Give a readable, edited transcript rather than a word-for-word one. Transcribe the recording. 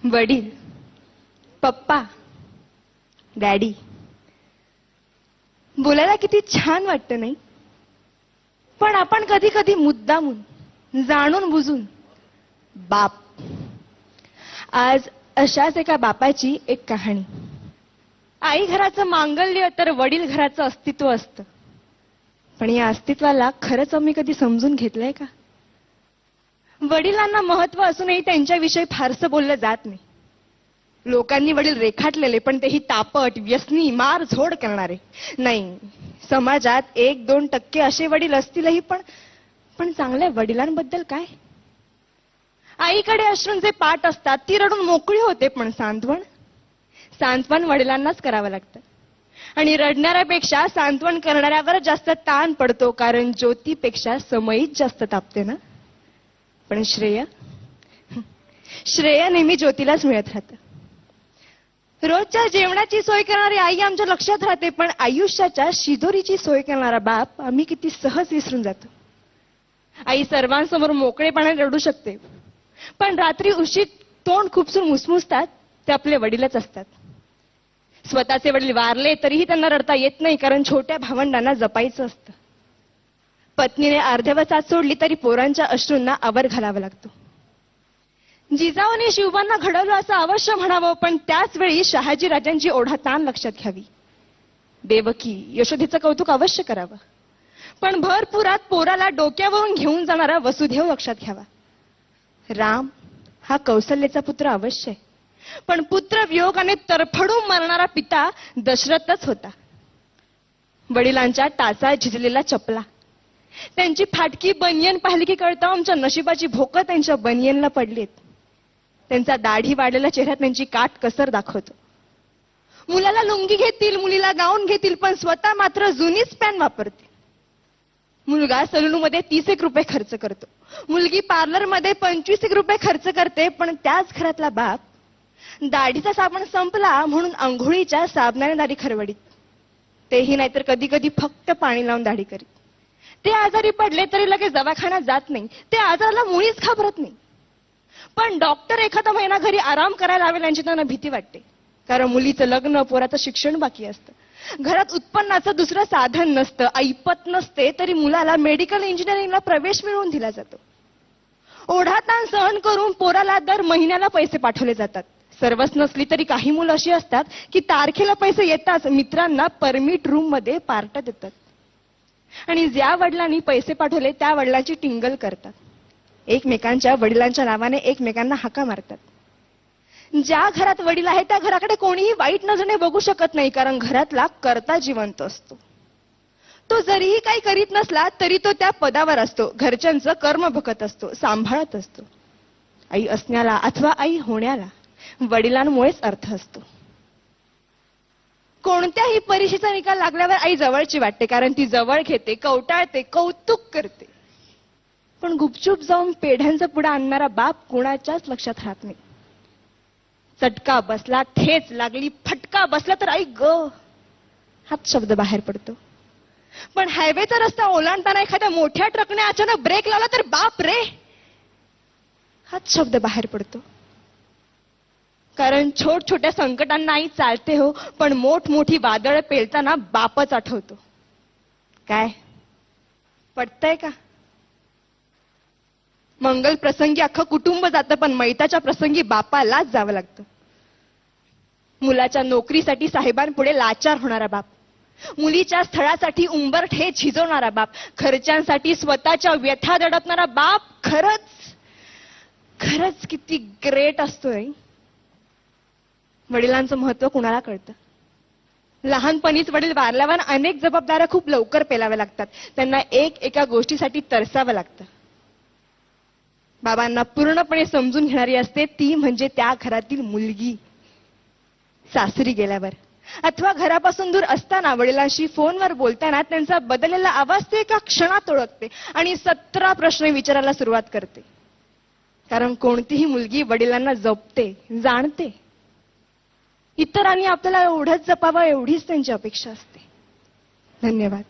वडील, पप्पा, डॅडी बोलायला किती छान वाटतं नाही? पण आपण कधी कधी मुद्दामून जाणून बुजून बाप. आज अशाच एका बापाची एक कहाणी. आई घराचं मांगल्य तर वडील घराचं अस्तित्व असतं. पण या अस्तित्वाला खरंच आम्ही कधी समजून घेतलंय का? वडिलांना महत्व असूनही त्यांच्याविषयी फारसं बोललं जात नाही. लोकांनी वडील रेखाटलेले, पण तेही तापट, व्यसनी, मार झोड करणारे. नाही, समाजात 1-2% असे वडील असतीलही, पण चांगल्या वडिलांबद्दल काय? आईकडे अश्रूंचे पाट असतात, ती रडून मोकळी होते, पण सांत्वन वडिलांनाच करावं लागतं. आणि रडणाऱ्यापेक्षा सांत्वन करणाऱ्यावर जास्त ताण पडतो, कारण ज्योतीपेक्षा समईच जास्त तापते ना. पण श्रेय नेहमी ज्योतीलाच मिळत राहतं. रोजच्या जेवणाची सोय करणारी आई आमच्या लक्षात राहते, पण आयुष्याच्या शिदोरीची सोय करणारा बाप आम्ही किती सहज विसरून जातो. आई सर्वांसमोर मोकळेपणाने रडू शकते, पण रात्री उशीत तोंड खुपसून मुसमुसतात ते आपले वडीलच असतात. स्वतःचे वडील वारले तरीही त्यांना रडता येत नाही, कारण छोट्या भावंडांना जपायचं असतं. पत्नीने अर्ध्यावसात सोडली तरी पोरांच्या अश्रूंना आवर घालावा लागतो. जिजाऊने शिवबांना घडवलं असं अवश्य म्हणावं, पण त्याच वेळी शहाजी राजांची ओढाताण लक्षात घ्यावी. देवकी, यशोदेचं कौतुक अवश्य करावं, पण भरपुरात पोराला डोक्यावरून घेऊन जाणारा वसुदेव लक्षात घ्यावा. राम हा कौसल्याचा पुत्र अवश्य आहे, पण पुत्र वियोगाने तरफडून मरणारा पिता दशरथच होता. वडिलांच्या टाचा झिजलेला चपला, त्यांची फाटकी बनियन पाहिली की कळतं आमच्या नशिबाची भोकं त्यांच्या बनियनला पडलीत. त्यांचा दाढी वाढलेला चेहरा त्यांची काट कसर दाखवतो. मुलाला लुंगी घेतील, मुलीला गाऊन घेतील, पण स्वतः मात्र जुनीच पॅन वापरते. मुलगा सलूनमध्ये 30 रुपये खर्च करतो, मुलगी पार्लरमध्ये 25 रुपये खर्च करते, पण त्याच घरातला बाप दाढीचा साबण संपला म्हणून अंघोळीच्या साबणाने दाढी खरवडीत. तेही नाहीतर कधी कधी फक्त पाणी लावून दाढी करीत. ते आजारी पडले तरी लगेच दवाखान्यात जात नाही, ते आजाराला मुळीच घाबरत नाही. पण डॉक्टर एखादा महिना घरी आराम करायला लावेल यांची त्यांना भीती वाटते, कारण मुलीचं लग्न, पोराचं शिक्षण बाकी असतं. घरात उत्पन्नाचं दुसरं साधन नसतं, ऐपत नसते, तरी मुलाला मेडिकल इंजिनिअरिंगला प्रवेश मिळवून दिला जातो. ओढाताण सहन करून पोराला दर महिन्याला पैसे पाठवले जातात. सर्वच नसली तरी काही मुलं अशी असतात की तारखेला पैसे येताच मित्रांना परमिट रूम मध्ये पार्ट्या देतात, आणि ज्या वडिलांनी पैसे पाठवले त्या वडिलांची टिंगल करतात. एकमेकांच्या वडिलांच्या नावाने एकमेकांना हाका मारतात. ज्या घरात वडील आहे त्या घराकडे कोणीही वाईट नजरेने बघू शकत नाही, कारण घरातला कर्ता जिवंत असतो. तो जरीही काही करीत नसला तरी तो त्या पदावर असतो, घरच्यांचं कर्म बघत असतो, सांभाळत असतो. आई असण्याला अथवा आई होण्याला वडिलांमुळेच अर्थ असतो. कोणत्याही परीक्षेचा निकाल लागल्यावर आई जवळची वाटते, कारण ती जवळ घेते, कवटाळते, कौतुक करते. पण गुपचूप जाऊन पेढ्यांचा पुडा आणणारा बाप कोणाच्याच लक्षात राहत नाही. चटका बसला, ठेच लागली, फटका बसला तर आई ग हाच शब्द बाहेर पडतो. पण हायवेचा रस्ता ओलांडताना एखाद्या मोठ्या ट्रकने अचानक ब्रेक लावला तर बाप रे हाच शब्द बाहेर पडतो. कारण छोट्या संकटांना आई चालते हो, पण मोठी वादळ पेलताना बापच आठवतो. काय पटतंय का? मंगल प्रसंगी अख्खं कुटुंब जातं, पण मैताच्या प्रसंगी बापालाच जावं लागतं. मुलाच्या नोकरीसाठी साहेबांपुढे लाचार होणारा बाप, मुलीच्या स्थळासाठी उंबरठे झिजवणारा बाप, खर्चांसाठी स्वतःच्या व्यथा दडपणारा बाप खरंच किती ग्रेट असतोय. वडिलांचं महत्व कुणाला कळतं? लहानपणीच वडील वारल्यावर अनेक जबाबदाऱ्या खूप लवकर पेलाव्या लागतात. त्यांना एका गोष्टीसाठी तरसावं लागतं. बाबांना पूर्णपणे समजून घेणारी असते ती म्हणजे त्या घरातील मुलगी. सासरी गेल्यावर अथवा घरापासून दूर असताना वडिलांशी फोनवर बोलताना त्यांचा बदललेला आवाज ते एका क्षणात ओळखते आणि 17 प्रश्न विचारायला सुरुवात करते. कारण कोणतीही मुलगी वडिलांना जपते, जाणते. इतरांनी आपल्याला एवढंच जपावं एवढीच त्यांची अपेक्षा असते. धन्यवाद.